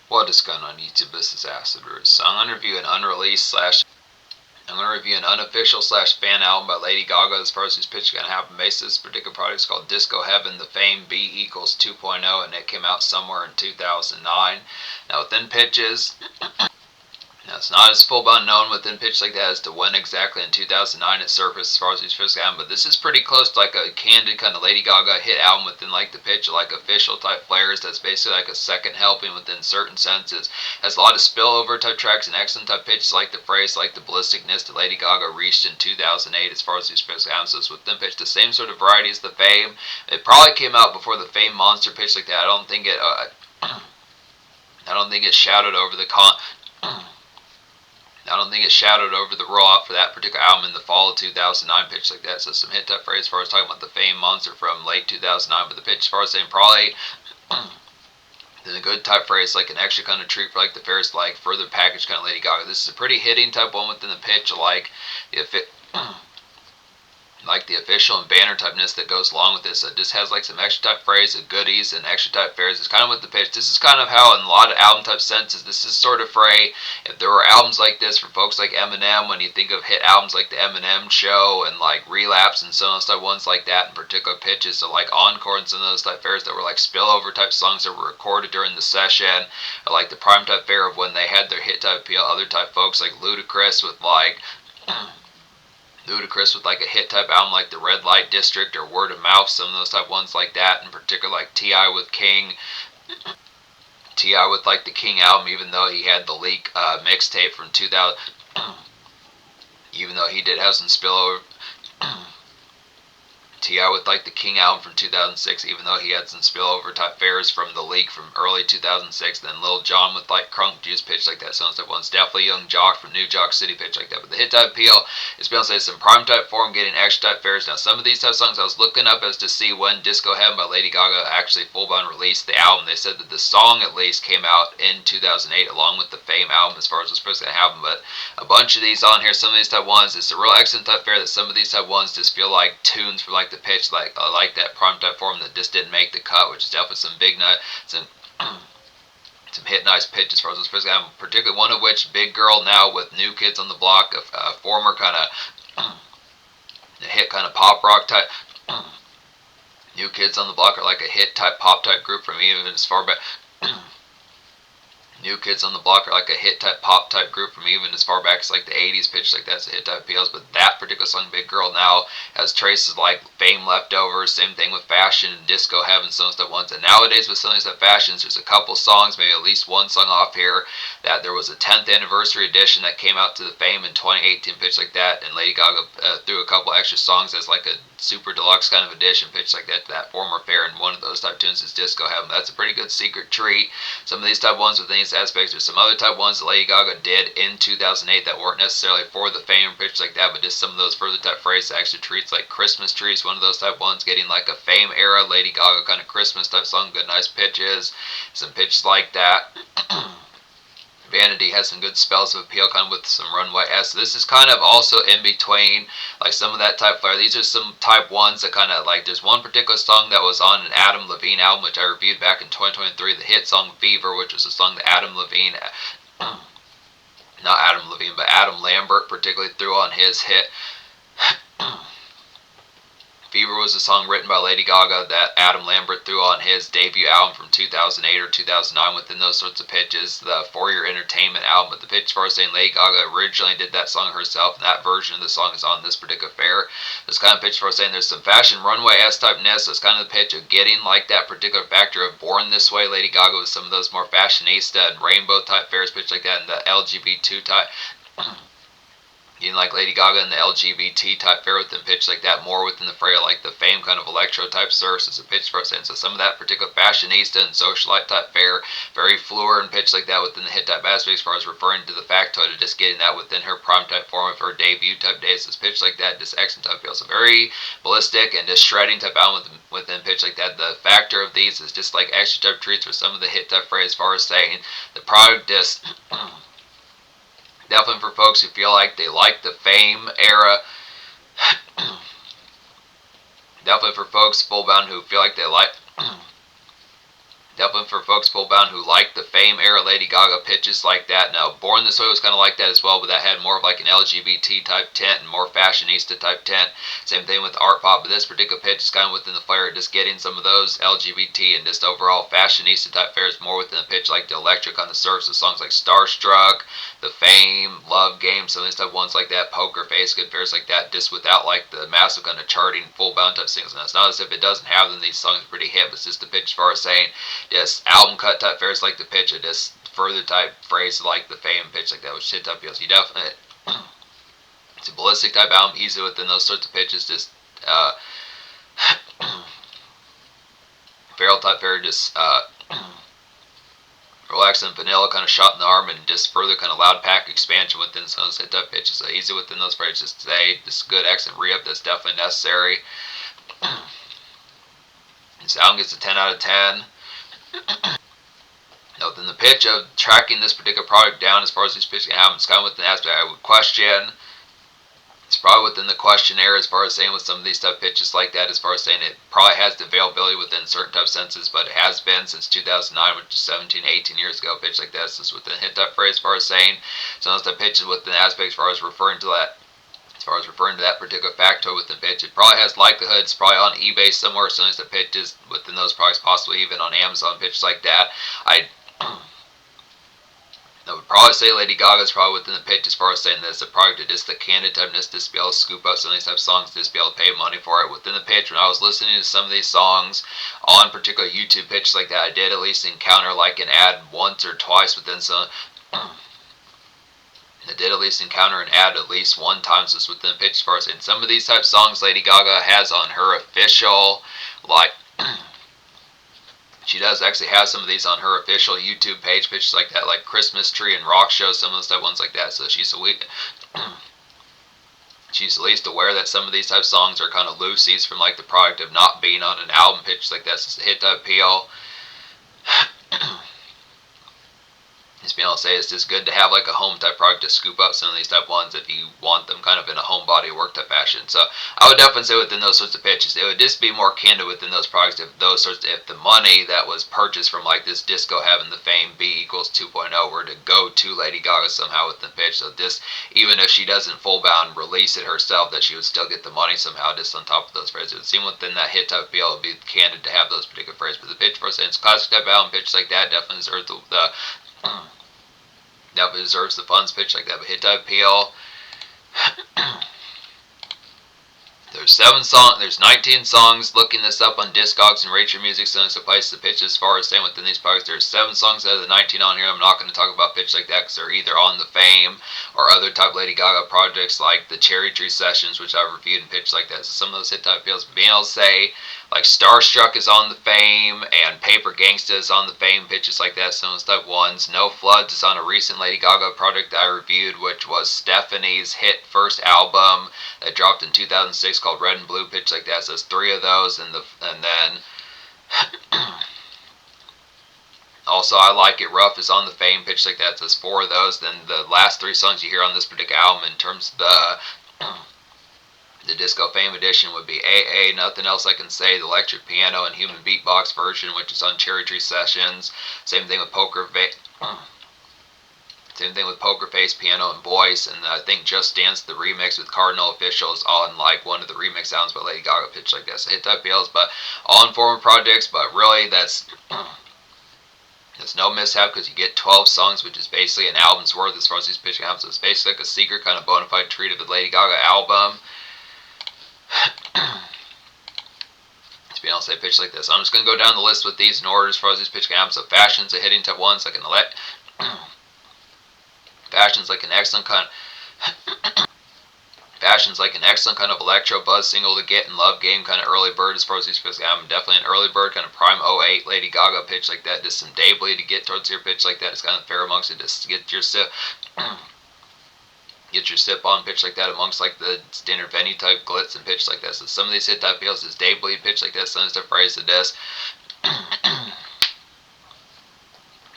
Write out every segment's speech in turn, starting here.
What is going on YouTube? This is Acid Roots. So I'm going to review an unofficial / fan album by Lady Gaga as far as whose pitch going to happen basis. This particular project is called Disco Heaven, the Fame B equals 2.0, and it came out somewhere in 2009. Now within pitches, now, it's not as full-blown known within pitch like that as to when exactly in 2009 it surfaced as far as these first album, but this is pretty close to like a candid kind of Lady Gaga hit album within like the pitch, like official type flares. That's basically like a second helping within certain senses. Has a lot of spillover type tracks and excellent type pitches like the phrase, like the ballisticness that Lady Gaga reached in 2008 as far as these first albums. So it's within pitch the same sort of variety as the Fame. It probably came out before the Fame monster pitch like that. I don't think it shouted over the I don't think it shadowed over the rollout for that particular album in the fall of 2009 pitch like that. So some hit type phrase as far as talking about the Fame monster from late 2009, but the pitch as far as saying probably then a good type phrase like an extra kind of treat for like the Ferris like further package kind of Lady Gaga. This is a pretty hitting type one within the pitch, like the official and banner typeness that goes along with this. It just has like some extra type phrase, goodies, and extra type fares. It's kind of with the pitch. This is kind of how in a lot of album type senses, this is sort of fray. If there were albums like this for folks like Eminem, when you think of hit albums like the Eminem Show and like Relapse and some of those type ones like that in particular pitches, so like Encore and some of those type fares that were like spillover type songs that were recorded during the session, or like the prime type fare of when they had their hit type appeal. Other type folks like Ludacris with like like a hit type album like the Red Light District or Word of Mouth, some of those type ones like that, in particular like T.I. with King. T.I. with like the King album, even though he had the leak mixtape from 2000, even though he did have some spillover. T.I. with like the King album from 2006, even though he had some spillover type fares from the leak from early 2006. Then Lil Jon with like Crunk Juice pitch like that. Some stuff one's definitely Young Jock from New Jock City pitch like that. But the hit type appeal is being able to say some prime type form, getting extra type fares. Now some of these type songs I was looking up as to see when Disco Heaven by Lady Gaga actually full blown released the album. They said that the song at least came out in 2008 along with the Fame album as far as what's supposed to happen. But a bunch of these on here, some of these type ones, it's a real excellent type fare that some of these type ones just feel like tunes from like the pitch, like that prime type form that just didn't make the cut, which is definitely some big nut, some hit nice pitch as far as this first album, particularly one of which Big Girl Now with New Kids on the Block, a former kind of hit kind of pop rock type. New Kids on the Block are like a hit type pop type group from even as far back. New Kids on the Block are like a hit type pop type group from even as far back as like the 80s pitch like that's a hit type appeals. But that particular song Big Girl Now has traces like Fame Leftovers, same thing with Fashion and Disco Heaven, some stuff ones. And nowadays with some of these fashions, there's a couple songs, maybe at least one song off here, that there was a 10th anniversary edition that came out to the Fame in 2018 pitch like that, and Lady Gaga threw a couple extra songs as like a super deluxe kind of edition pitch like that to that former pair, and one of those type tunes is Disco Heaven. That's a pretty good secret treat. Some of these type ones with these aspects, there's some other type ones that Lady Gaga did in 2008 that weren't necessarily for the Fame pitch like that, but just some of those further type phrases, extra treats like Christmas Trees, one of those type ones, getting like a Fame era Lady Gaga kind of Christmas type song, good nice pitches, some pitches like that. Vanity has some good spells of appeal, kind of with some runway S. So this is kind of also in between, like some of that type flair. These are some type ones that kind of like. There's one particular song that was on an Adam Levine album, which I reviewed back in 2023, the hit song Fever, which was a song that Adam Levine, not Adam Levine, but Adam Lambert particularly threw on his hit. Fever was a song written by Lady Gaga that Adam Lambert threw on his debut album from 2008 or 2009 within those sorts of pitches, the For Your Entertainment album. But the pitch for saying Lady Gaga originally did that song herself, and that version of the song is on this particular fair. This kind of pitch for saying there's some fashion runway S-type-ness, so it's kind of the pitch of getting like that particular factor of Born This Way Lady Gaga with some of those more fashionista and rainbow type fairs pitch like that, and the LGBT type. You like Lady Gaga and the LGBT type fare within pitch like that, more within the fray like the Fame kind of electro type source as a pitch for us. And so some of that particular fashionista and socialite type fare, very fluor and pitch like that within the hit type aspect as far as referring to the factoid of just getting that within her prime type form of her debut type days. As pitch like that, just excellent type feels. So very ballistic and just shredding type album within pitch like that. The factor of these is just like extra type treats for some of the hit type phrase as far as saying the product just definitely for folks who feel like they like the Fame era. Definitely for folks full bound who feel like they like Definitely for folks full-bound who like the Fame era Lady Gaga pitches like that. Now, Born This Way was kind of like that as well, but that had more of like an LGBT type tint and more fashionista type tint. Same thing with Art Pop, but this particular pitch is kind of within the flair of just getting some of those LGBT and just overall fashionista type fares more within the pitch, like the electro kind of surfs with songs like Starstruck, the Fame, Love Game, some of these type ones like that, Poker Face, good fares like that, just without like the massive kind of charting full-bound type singles. And it's not as if it doesn't have them, these songs are pretty hit, but it's just the pitch as far as saying, just album cut type fares like the pitch, or just further type phrase like the Fame pitch like that, which shit type feels. You definitely, it's a ballistic type album, easy within those sorts of pitches, just barrel type fare, just relaxing vanilla kind of shot in the arm, and just further kind of loud pack expansion within some of those hit type pitches. So easy within those phrases today. Just good accent re-up that's definitely necessary. This album gets a 10 out of 10. Now, within the pitch of tracking this particular product down as far as these pitching albums, it's kind of within the aspect I would question. It's probably within the questionnaire as far as saying with some of these type pitches like that, as far as saying it probably has the availability within certain type senses, but it has been since 2009, which is 17, 18 years ago. Pitch like that is within hit type phrase as far as saying some of those type pitches within the aspect as far as referring to that. As far as referring to that particular factor within pitch, it probably has likelihood. It's probably on eBay somewhere. Some of the pitches within those products, possibly even on Amazon. Pitches like that, I would probably say Lady Gaga is probably within the pitch as far as saying that it's a product of just the candid typeness, just to be able to scoop up some of these type of songs, just to be able to pay money for it. Within the pitch, when I was listening to some of these songs on particular YouTube pitches like that, I did at least encounter like an ad once or twice within some. I did at least encounter an ad at least one time just within the pitch as far as in some of these type of songs Lady Gaga has on her official, like, she does actually have some of these on her official YouTube page, pitches like that, like Christmas Tree and Rock Show, some of those type ones like that. So she's at least aware that some of these type of songs are kind of loosies from like the product of not being on an album, pitches like that. So it's a hit type appeal. Just being able to say it's just good to have like a home type product to scoop up some of these type ones if you want them kind of in a home body of work type fashion. So I would definitely say within those sorts of pitches, it would just be more candid within those products if the money that was purchased from like this disco having the Fame B equals 2.0 were to go to Lady Gaga somehow within the pitch. So this, even if she doesn't full bound release it herself, that she would still get the money somehow just on top of those phrases. It would seem within that hit type appeal, it would be candid to have those particular phrases. But the pitch for instance, classic type album pitch like that definitely deserves definitely deserves the funds pitch like that. But hit type appeal. There's 19 songs. Looking this up on Discogs and Rate Your Music, so it's a place to pitch as far as saying within these products. There's 7 songs out of the 19 on here. I'm not going to talk about pitch like that because they're either on the Fame or other type Lady Gaga projects like the Cherry Tree Sessions, which I reviewed and pitched like that. So some of those hit type appeals. But being able to say like Starstruck is on the Fame and Paper Gangsta is on the Fame, pitches like that. Some of those type ones. No Floods is on a recent Lady Gaga project that I reviewed, which was Stephanie's hit first album that dropped in 2006 called Red and Blue, pitch like that. So there's 3 of those, and then also I Like It Rough is on the Fame, pitch like that. So there's 4 of those. Then the last 3 songs you hear on this particular album in terms of the Disco Fame edition would be AA, Nothing Else I Can Say, the electric piano and human beatbox version, which is on Cherry Tree Sessions. Same thing with Poker Face, piano and voice, and I think Just Dance, the remix with Cardinal Officials on like one of the remix sounds by Lady Gaga, pitch like that. So hit type appeals, but all informal projects, but really that's no mishap because you get 12 songs, which is basically an album's worth as far as these pitching albums. So it's basically like a secret kind of bona fide treat of the Lady Gaga album. To be able to say pitch like this. I'm just going to go down the list with these in order as far as these pitching albums. So Fashion's a hitting type 1, so like Fashion's like an excellent kind of electro buzz single to get in Love Game, kind of early bird as far as these pitching albums. Definitely an early bird, kind of prime 08 Lady Gaga pitch like that. Just some Dabley to get towards your pitch like that. It's kind of fair amongst it. Just get your sip on pitch like that amongst like the standard venue type glitz and pitch like that. So some of these hit type feels is Dabley pitch like that. Some of the phrase of this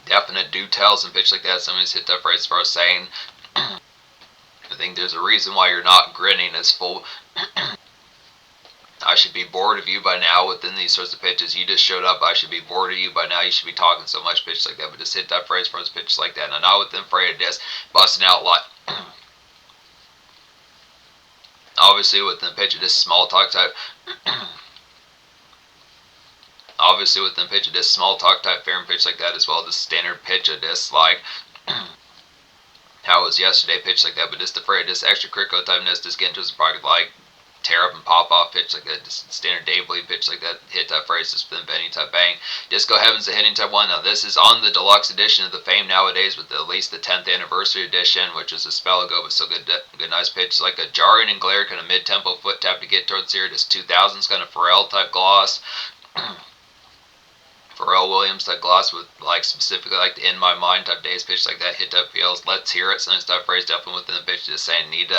definite do tells and pitch like that. Some of these hit type phrase as far as saying I think there's a reason why you're not grinning as full. I should be bored of you by now within these sorts of pitches. You just showed up. I should be bored of you by now. You should be talking so much pitches like that. But just hit that phrase for those pitches like that. Now, not within phrase of just busting out like. Obviously, within pitch of this small talk type. Obviously, within pitch of this small talk type fair and pitch like that as well. The standard pitch of this like. How it was yesterday pitch like that. But just the phrase, this extracurricular typeness, just getting to the product like. Tear up and pop off pitch like that, just standard day bleed pitch like that, hit type phrase, just spin bending type bang. Disco Heaven's the hitting type 1. Now this is on the deluxe edition of the Fame nowadays with at least the 10th anniversary edition, which is a spell ago, but still good nice pitch. Like a jarring and glare kind of mid tempo foot tap to get towards here. This 2000s kind of Pharrell type gloss. Pharrell Williams type gloss with like specifically like the In My Mind type days pitch like that, hit type feels. Let's hear it. Sometimes type phrase definitely within the pitch, just saying need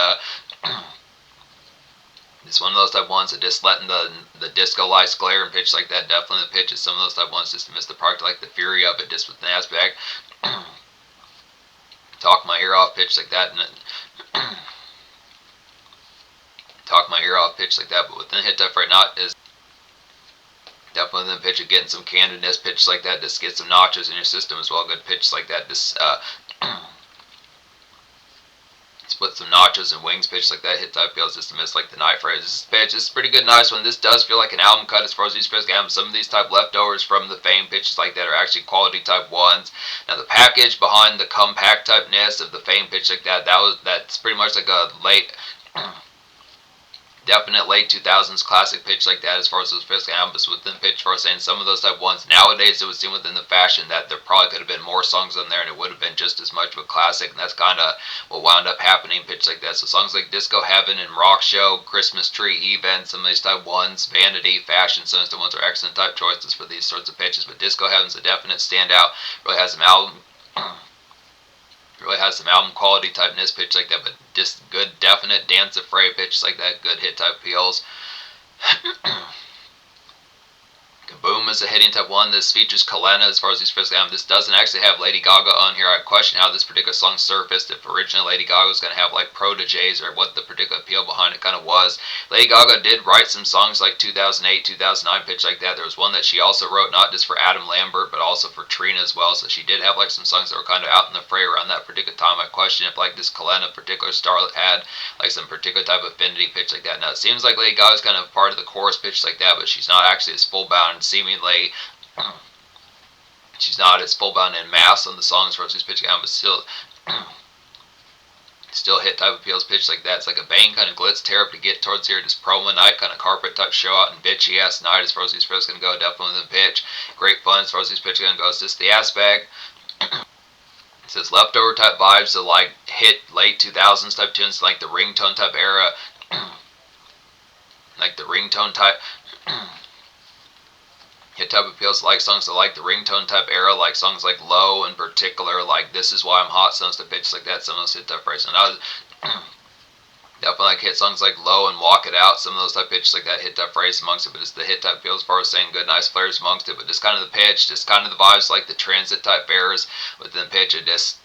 it's one of those type ones that just letting the disco lights glare and pitch like that. Definitely the pitch is some of those type ones just to miss the park, like the fury of it, just with the aspect. Talk my ear off pitch like that, and talk my ear off pitch like that. But within hit type right now is definitely the pitch of getting some candidness pitch like that. Just get some notches in your system as well. Good pitch like that. Just put some notches and wings pitch like that, hit type feels just to miss like the night phrase. This pitch is pretty good, nice one. This does feel like an album cut as far as these pitches go. Some of these type leftovers from the Fame pitches like that are actually quality type ones. Now the package behind the compact typeness of the Fame pitch like that, that's pretty much like a late definite late 2000s classic pitch like that as far as those pitch albums within pitch for saying some of those type ones nowadays it would seem within the fashion that there probably could have been more songs on there and it would have been just as much of a classic, and that's kind of what wound up happening pitch like that. So songs like Disco Heaven and Rock Show, Christmas Tree, Even, some of these type ones, Vanity, Fashion, some of the ones are excellent type choices for these sorts of pitches, but Disco Heaven's a definite standout. Really has some album quality typeness pitch like that, but just good definite dance affray pitch like that, good hit type feels. Kaboom is a hitting type 1. This features Kalena as far as these physical albums. This doesn't actually have Lady Gaga on here. I question how this particular song surfaced. If originally Lady Gaga was going to have like proteges or what the particular appeal behind it kind of was. Lady Gaga did write some songs like 2008, 2009 pitch like that. There was one that she also wrote not just for Adam Lambert but also for Trina as well. So she did have like some songs that were kind of out in the fray around that particular time. I question if like this Kalena particular starlet had like some particular type of affinity pitch like that. Now it seems like Lady Gaga's kind of part of the chorus pitch like that, but she's not actually as full bound. Seemingly she's not as full bound in mass on the songs for these pitch but still hit type appeals pitch like that. It's like a bang kind of glitz tear up to get towards here, just promo night kind of carpet type show out and bitchy ass night as far as these pros gonna go. Definitely the pitch, great fun as far as these pitch gonna go. It's just the aspect. It says leftover type vibes of like hit late 2000s type tunes, like the ringtone type era, like the ringtone type. Hit type appeals like songs that like the ringtone type era, like songs like Low in particular, like This Is Why I'm Hot, songs to pitch like that, some of those hit type phrases. And I was definitely like hit songs like Low and Walk It Out, some of those type pitches like that, hit type phrase amongst it, but just the hit type feels as far as saying good, nice flares amongst it, but just kind of the pitch, just kind of the vibes like the transit type bears within the pitch of just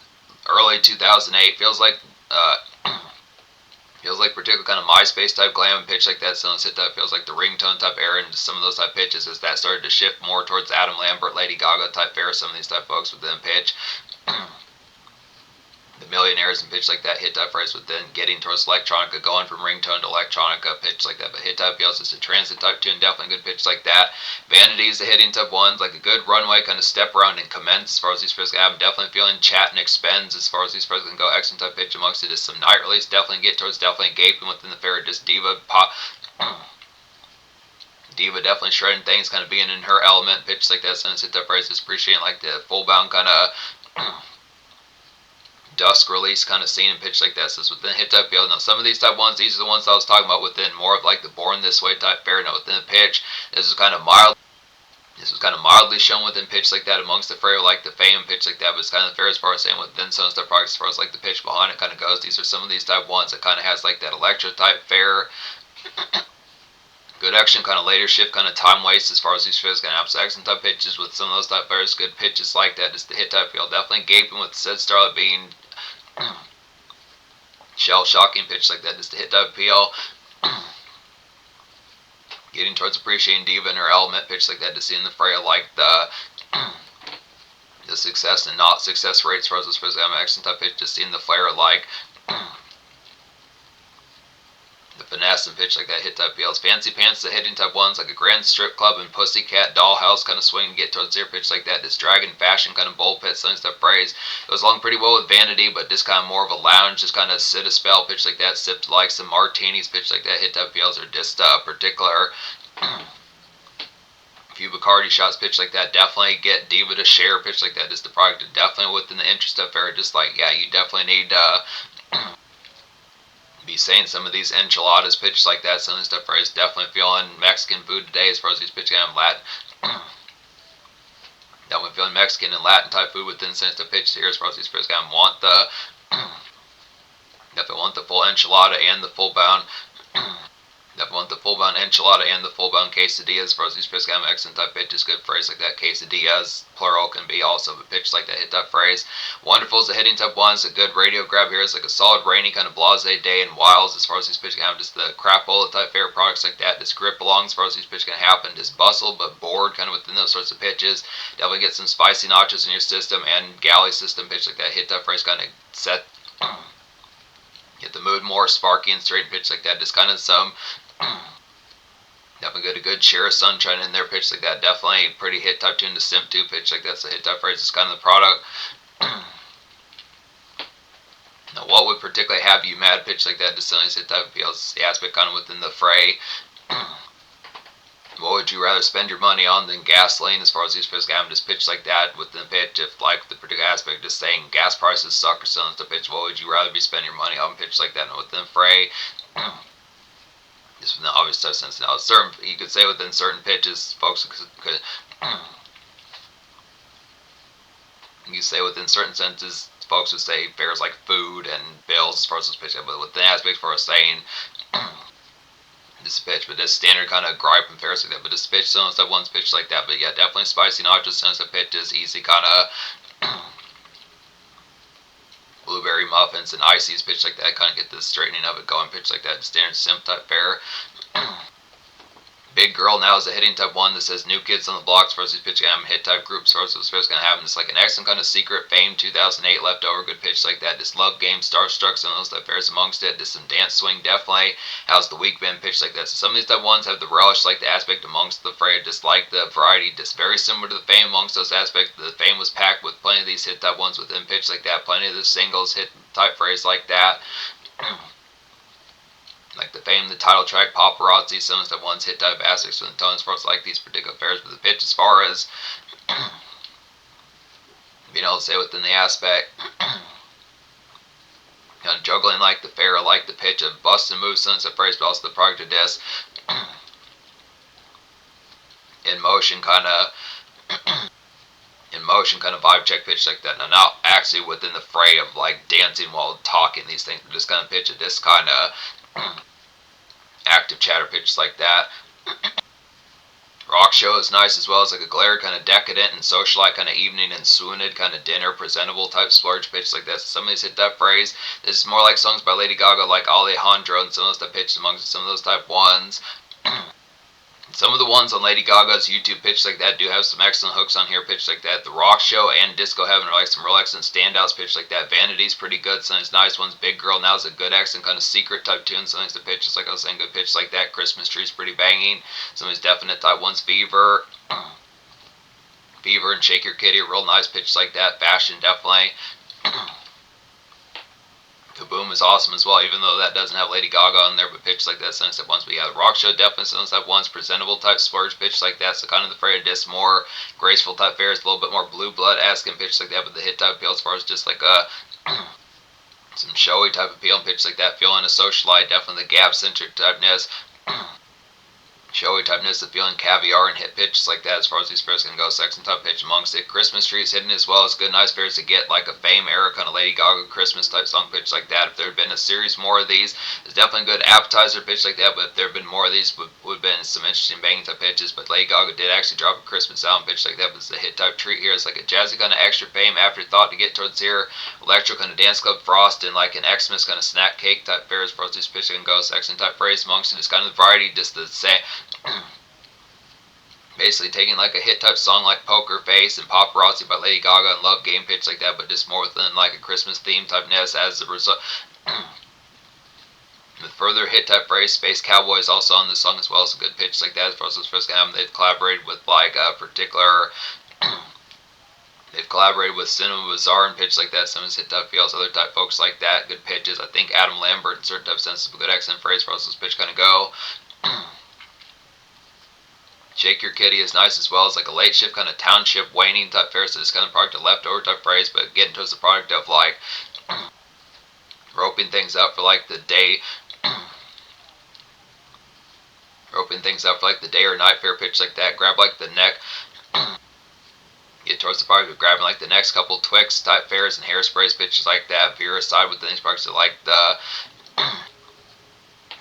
early 2008, feels like particular kind of MySpace type glam and pitch like that. Some hit type feels like the ringtone type era and some of those type pitches as that started to shift more towards Adam Lambert, Lady Gaga type era. Some of these type folks within pitch. The Millionaires and pitch like that, hit type phrase with then getting towards electronica, going from ringtone to electronica, pitch like that. But hit type feels it's a transit type tune, definitely a good pitch like that. Vanity is the hitting type ones, like a good runway kind of step around and commence as far as these physical album. Definitely feeling chat and expends as far as these physical can go. Excellent type pitch amongst it is some night release, definitely get towards definitely gaping within the fair, just diva pop. Diva definitely shredding things, kind of being in her element, pitch like that. Since hit type phrase is appreciating like the full bound kind of dusk release kind of scene and pitch like that. So it's within hit type field. Now some of these type ones, these are the ones I was talking about within more of like the Born This Way type fair. Now within the pitch, this was kind of mildly shown within pitch like that amongst the fray, like the Fame pitch like that, but it's kind of the fair as far as saying within some stuff products as far as like the pitch behind it kind of goes. These are some of these type ones that kind of has like that electro type fair. Good action, kind of later shift, kind of time waste as far as these fairs kind of have excellent type pitches with some of those type fairs. Good pitches like that, just the hit type field. Definitely gaping with said starlet being shell shocking pitch like that, just the hit type appeal. getting towards appreciating diva in her element, pitch like that, to see in the fray of like the success and not success rates for those accent type pitch, just seeing the flair of like the finesse and pitch like that, hit type feels. Fancy pants, the hitting type ones, like a grand strip club and pussycat dollhouse kind of swing and get towards their pitch like that. This dragon fashion kind of bold pit, something stuff phrase. Goes along pretty well with vanity, but just kind of more of a lounge, just kind of sit a spell, pitch like that, sipped like some martinis, pitch like that, hit type feels, or just particular few Bacardi shots, pitch like that. Definitely get diva to share, pitch like that. Just the product, definitely within the interest of her. Just like, yeah, you definitely need be saying some of these enchiladas, pitch like that. Some of this stuff is definitely feeling Mexican food today as far as these pitching on Latin. Definitely feeling Mexican and Latin type food within the sense of pitch here as far as these pitching on want the definitely want the full enchilada and the full bound. Definitely want the full bound enchilada and the full bound quesadilla as far as these pitch accent type pitches. Good phrase like that. Quesadillas, plural, can be also a pitch like that. Hit that phrase. Wonderful is a hitting type one. It's a good radio grab here. It's like a solid rainy kind of blase day and wiles as far as these pitching have. Just the crapola type favorite products like that. This grip along as far as these pitches can happen. Just bustle but bored kind of within those sorts of pitches. Definitely get some spicy nachos in your system and galley system pitch like that. Hit that phrase kind of set. Get the mood more sparky and straight pitch like that. Just kind of some definitely get a good share of sunshine in there, pitch like that. Definitely pretty hit type tune to simp 2 pitch like that. So hit type phrase is kind of the product. Now, what would particularly have you mad, pitch like that? Just something hit type feels the aspect kind of within the fray. What would you rather spend your money on than gasoline as far as these pitch? I'm just pitch like that within the pitch. If like the particular aspect, just saying gas prices suck or something to pitch, what would you rather be spending your money on? Pitch like that and within the fray. Just within the obvious touch sense. Now, certain you could say within certain pitches, folks could you say within certain senses, folks would say fares like food and bills as far as this pitch, but within the aspect for us saying this pitch, but this standard kind of gripe and fares like that. But this pitch, some stuff one's pitch like that. But yeah, definitely spicy nachos. Sense of pitch is easy kind of. Blueberry muffins and ices, pitch like that, kind of get the straightening of it going, pitch like that, standard simp type fare. Big girl now is a hitting type one that says new kids on the blocks versus pitching hit type groups versus what's going to happen. It's like an excellent kind of secret Fame 2008 leftover good pitch like that. Just love game, starstruck, some of those type fares amongst it. Just some dance swing, definitely. How's the week been pitch like that? So some of these type ones have the relish, like the aspect amongst the fray, just like the variety, just very similar to the Fame amongst those aspects. The Fame was packed with plenty of these hit type ones within pitch like that, plenty of the singles hit type phrase like that. Like the Fame, the title track, paparazzi, some of the ones hit type aspects with the tone sports like these particular fairs. But the pitch, as far as being able to say within the aspect, kind of juggling like the fair, like the pitch of bust and move, some of the phrase, but also the product of this in motion kind of. In motion kind of vibe check pitch like that. Now not actually within the fray of like dancing while talking these things, but just kind of pitch of this kind of active chatter pitch like that. Rock show is nice as well as like a glare kind of decadent and socialite kind of evening and swooned kind of dinner presentable type splurge pitch like that. So some of these hit that phrase. This is more like songs by Lady Gaga like Alejandro and some of those that pitch amongst some of those type ones. Some of the ones on Lady Gaga's YouTube pitch like that do have some excellent hooks on here pitch like that. The Rock Show and Disco Heaven are like some real excellent standouts pitch like that. Vanity's pretty good. Some of these nice ones. Big Girl Now is a good excellent kind of secret type tune. Some of these pitches like I was saying, good pitch like that. Christmas Tree's pretty banging. Some of these definite type ones. Fever and Shake Your Kitty are real nice pitch like that. Fashion definitely. Kaboom is awesome as well, even though that doesn't have Lady Gaga on there, but pitch like that, Sunset ones. But yeah, the Rock Show definitely Sunset ones, presentable type splurge pitch like that. So kind of the fray of this more graceful type fares, a little bit more blue blood esque and pitch like that, but the hit type appeal as far as just like a some showy type appeal and pitch like that, feeling a socialite, definitely the gab centric typeness. Showy typeness of feeling caviar and hit pitches like that as far as these pairs can go. Sex and type pitch amongst it. Christmas Tree is hidden as well as good nice pairs to get like a Fame era kind of Lady Gaga Christmas type song pitch like that. If there had been a series more of these, it's definitely a good appetizer pitch like that, but if there had been more of these, would have been some interesting banging type pitches. But Lady Gaga did actually drop a Christmas album pitch like that, but it's a hit type treat here. It's like a jazzy kind of extra Fame afterthought to get towards here. Electro kind of dance club frost and like an Xmas kind of snack cake type fare as far as these pitch can go. Sex and type phrase amongst it is kind of the variety, just the same. basically taking like a hit type song like Poker Face and Paparazzi by Lady Gaga and Love Game pitch like that, but just more within like a Christmas theme type ness as a result. With further hit type phrase, Space Cowboy is also on this song as well. It's a good pitch like that. As far as this first album, they've collaborated with like a particular. They've collaborated with Cinema Bazaar and pitch like that. Some hit type feels, other type folks like that. Good pitches. I think Adam Lambert in certain type sense of a good accent phrase for us this pitch kind of go. Shake Your Kitty is nice as well as like a late shift kind of township waning type phrase. So it's kind of product of leftover type phrase, but getting towards the product of like roping things up for like the day. Roping things up for like the day or night fair pitch like that. Grab like the neck. Get towards the product of grabbing like the next couple Twix type fairs and hairsprays pitches like that. Veer aside with these products like the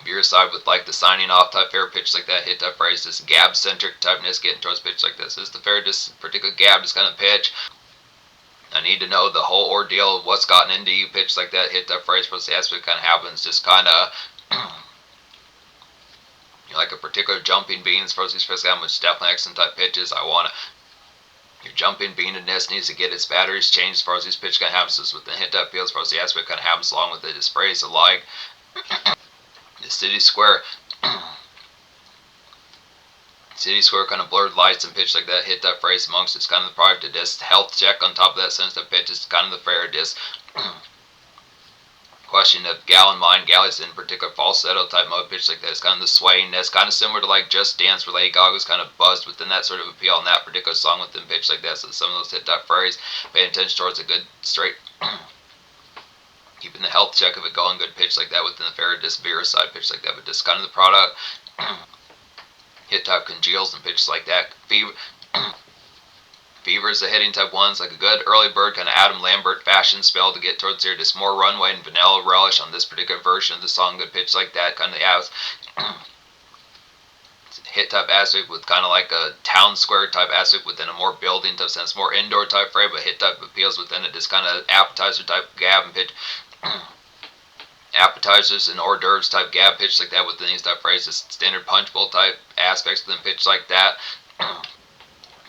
veer aside with like the signing off type fair pitch like that. Hit type phrase, this gab centric typeness getting towards pitch like this. This is the fair, this particular gab is kind of pitch. I need to know the whole ordeal of what's gotten into you pitch like that. Hit type phrase, plus the aspect kind of happens. Just kind of like a particular jumping beans for these first album, which definitely excellent type pitches. I want to. Your jumping bean in this needs to get its batteries changed as far as these pitch kind of happens. So with the hit type feels, as far as the aspect kind of happens along with it. This phrase alike. The City Square. City Square kind of blurred lights and pitch like that. Hit that phrase amongst it's kind of the product of this health check on top of that sense of pitch. It's kind of the fair disc. Question of gal in mind, galleys in particular falsetto type mode pitch like that. It's kind of the swaying that's kind of similar to like Just Dance where Lady Gaga's kind of buzzed within that sort of appeal in that particular song within pitch like that. So some of those hit that phrase, paying attention towards a good straight keeping the health check of it going, good pitch like that within the fair disc veer side pitch like that, but just kind of the product hit type congeals and pitches like that. Fever is the hitting type ones, like a good early bird kind of Adam Lambert fashion spell to get towards here. Just more runway and vanilla relish on this particular version of the song. Good pitch like that, kind of hit type aspect with kind of like a town square type aspect within a more building type sense, more indoor type frame, but hit type appeals within it. Just kind of appetizer type gab and pitch. Appetizers and hors d'oeuvres type gab pitch like that within these type phrases. Standard punch bowl type aspects within pitch like that.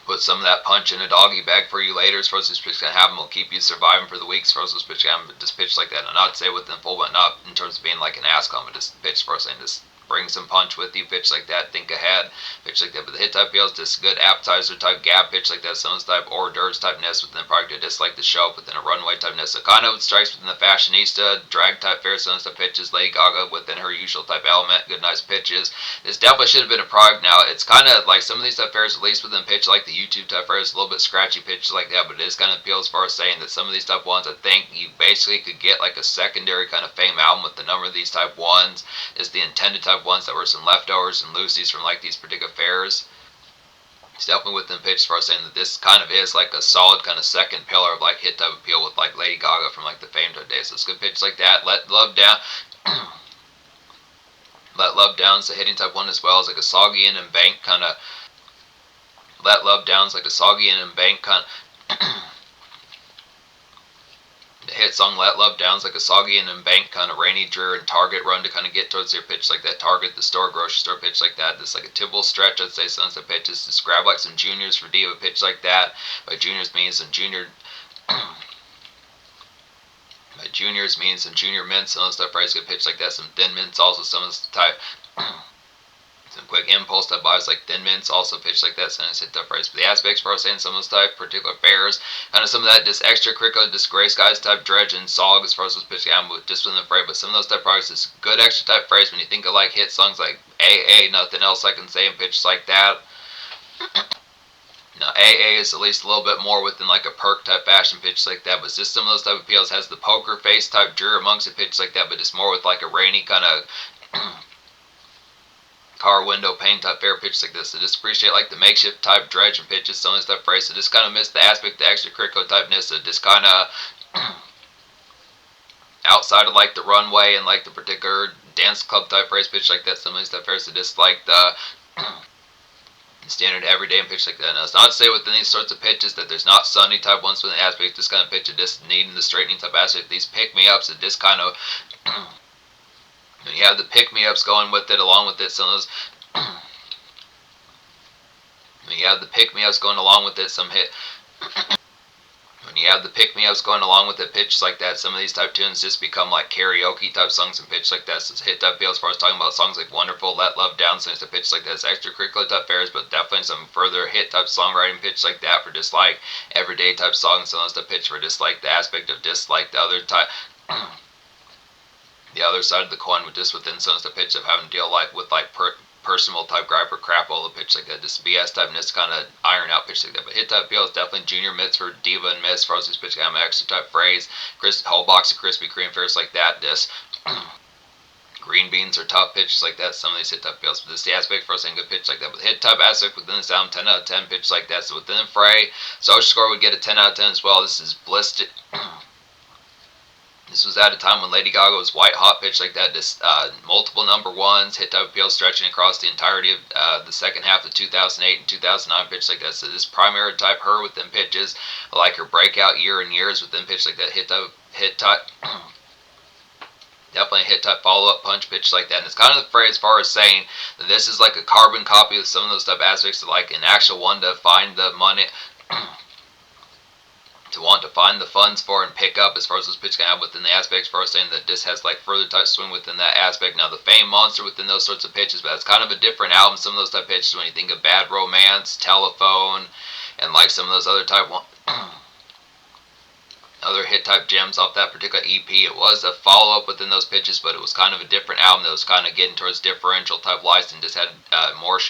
Put some of that punch in a doggy bag for you later. As far as this pitch can happen, will keep you surviving for the weeks. As far as this pitch can happen, but just pitch like that. And not to say within full, but not in terms of being like an ass comment. Just pitch for us and just bring some punch with you. Pitch like that. Think ahead. Pitch like that. But the hit type feels just good appetizer type gap pitch like that. Some type hors d'oeuvres type ness within the product. Just like the show up within a runway type ness. So kind of strikes within the fashionista drag type fair. Some type pitches. Lady Gaga within her usual type element. Good nice pitches. This definitely should have been a product now. It's kind of like some of these type fairs, at least within pitch, like the YouTube type fairs, a little bit scratchy pitches like that, but it is kind of appeals as far as saying that some of these type ones, I think you basically could get like a secondary kind of Fame album with the number of these type ones is the intended type ones that were some leftovers and loosies from like these particular fairs. It's definitely within pitch as far as saying that this kind of is like a solid kind of second pillar of like hit type appeal with like Lady Gaga from like the Fame type days. So it's good pitch like that. Let Love Down. Let Love Down's the hitting type one as well as like a soggy and embanked kind of. Let Love Down's like a soggy and embanked kind of. The hit song Let Love Down's like a soggy and embanked kind of rainy, drear, and Target run to kind of get towards your pitch like that. Target, the store, grocery store pitch like that. This like a Tibble stretch, I'd say, sunset pitches. Just grab like some juniors for diva pitch like that. By juniors means some junior. By juniors means some junior mints, some of the stuff price good pitch like that, some thin mints also, some of the type some quick impulse type buys like thin mints also pitch like that, sentence hit that price. But the aspects for us saying some of those type particular fairs, kind of some of that just extracurricular disgrace guys type dredge and sog as far as those pitch just within the phrase, but some of those type products is good extra type phrase when you think of like hit songs like AA, nothing else I can say in pitch like that. Now, AA is at least a little bit more within like a perk type fashion pitch like that, but just some of those type of appeals has the poker face type drear amongst a pitch like that, but it's more with like a rainy kind of car window pane type fair pitch like this. So just appreciate like the makeshift type dredge and pitches, some of this type phrase. So just kind of miss the aspect, the extracurricular typeness of just kind of outside of like the runway and like the particular dance club type phrase pitch like that. Some of these type phrase, so just like the standard everyday and pitch like that. Now, it's not to say within these sorts of pitches that there's not sunny type ones within the aspect. This kind of pitch of just needing the straightening type aspect. These pick me ups that just kind of when you have the pick me ups going with it, along with it, some of those When you have the pick-me-ups going along with it, some hit. When you have the pick-me-ups going along with it, pitches like that, some of these type tunes just become like karaoke type songs and pitch like that. So it's hit type deal as far as talking about songs like Wonderful, Let Love Down, songs to pitch like that. It's extracurricular type fairs, but definitely some further hit type songwriting pitch like that for just like everyday type songs. Some of those to pitch for just like the aspect of just like the other type. The other side of the coin with just within some of the pitch of having to deal like with like personal type gripe or crap all the pitch like that. Just BS type and just kind of iron out pitch like that. But hit type feel is definitely junior mids for diva and miss. For those pitch kind of extra type phrase. Whole box of Krispy Kreme fairs like that. Just green beans or top pitches like that. Some of these hit type feels. But this the aspect for us saying good pitch like that. But hit type aspect within the sound 10 out of 10 pitch like that. So within the fray, social score would get a 10 out of 10 as well. This is ballistic. This was at a time when Lady Gaga was white hot pitch like that. Just multiple number ones, hit type appeal stretching across the entirety of the second half of 2008 and 2009 pitch like that. So this primary type her within pitches, like her breakout year and years within pitch like that. Hit type. Definitely a hit type follow up punch pitch like that. And it's kind of the phrase as far as saying that this is like a carbon copy of some of those type aspects of like an actual one to find the money. To want to find the funds for and pick up as far as those pitch can have within the aspects for us saying that this has like further type swing within that aspect. Now the Fame Monster within those sorts of pitches, but it's kind of a different album. Some of those type pitches when you think of Bad Romance, Telephone, and like some of those other type other hit type gems off that particular EP. It was a follow up within those pitches, but it was kind of a different album that was kind of getting towards differential type lights and just had more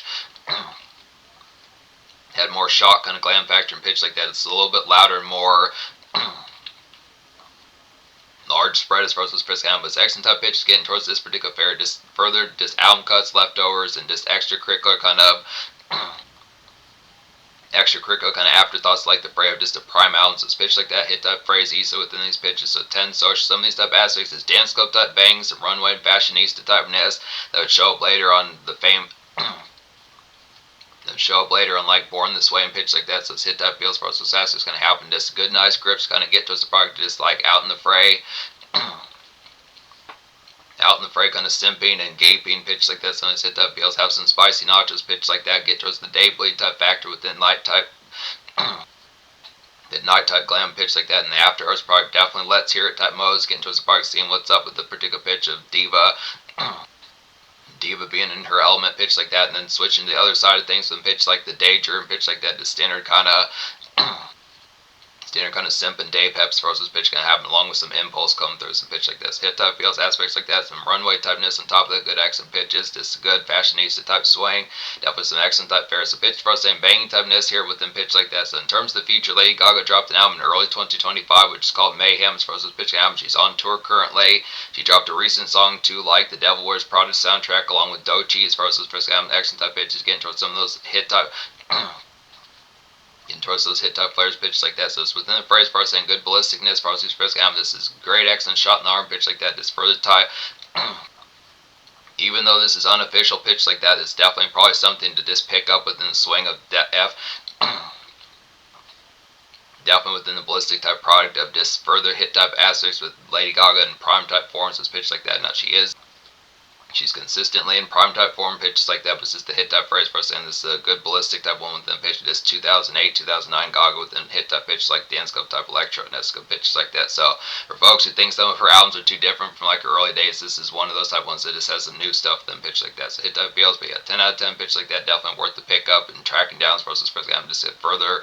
had more shock kind of glam factor and pitch like that. It's a little bit louder and more large spread as far as those pitches can, but it's excellent type pitches getting towards this particular fair. Just further, just album cuts, leftovers, and just extracurricular kind of afterthoughts like the fray of just a prime album. So it's pitched like that, hit type phrase easy within these pitches. So 10 social, some of these type aspects is dance club type bangs, some runway and fashionista type ness that would show up later on the Fame. Then show up later on like Born This Way and pitch like that. So it's hit type feels for us. So that's what's going to happen. Just good, nice grips kind of get to us the product just like out in the fray. Out in the fray kind of simping and gaping pitch like that. Some of these hit type feels have some spicy nachos pitch like that. Get towards the day bleed type factor within light type. The night type glam pitch like that. And the after hours product definitely let's hear it type modes. Getting towards the product, seeing what's up with the particular pitch of diva. Diva being in her element, pitch like that, and then switching to the other side of things, and pitch like the Danger and pitch like that, the standard kind of simp and day peps for us pitch kind of happen along with some impulse coming through some pitch like this. Hit type feels aspects like that, some runway typeness on top of the good accent pitches, just a good fashionista type swing, definitely some excellent type fair. So pitch for us saying banging typeness here within pitch like that. So in terms of the future, Lady Gaga dropped an album in early 2025 which is called Mayhem as far as this pitch album. She's on tour currently. She dropped a recent song to like the Devil Wears Prada soundtrack along with Doechii as far as this pitch album. Excellent type pitches getting towards some of those hit type getting towards those hit type players pitch like that. So it's within the phrase for us saying good ballisticness for us who's press album. This is great excellent shot in the arm pitch like that. This further type even though this is unofficial pitch like that, it's definitely probably something to just pick up within the swing of F. Definitely within the ballistic type product of just further hit type aspects with Lady Gaga and prime type forms as pitch like that. Now she's consistently in prime type form pitches like that, but it's just the hit type phrase for us, and this is a good ballistic type one within pitch. This 2008, 2009 Gaga within hit type pitches like dance club type electro and that's good pitches like that. So for folks who think some of her albums are too different from like her early days, this is one of those type ones that just has some new stuff within pitch like that. So hit type feels, but yeah, 10 out of 10 pitch like that, definitely worth the pickup and tracking down as far as this first album. Just hit further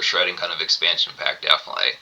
shredding kind of expansion pack, definitely.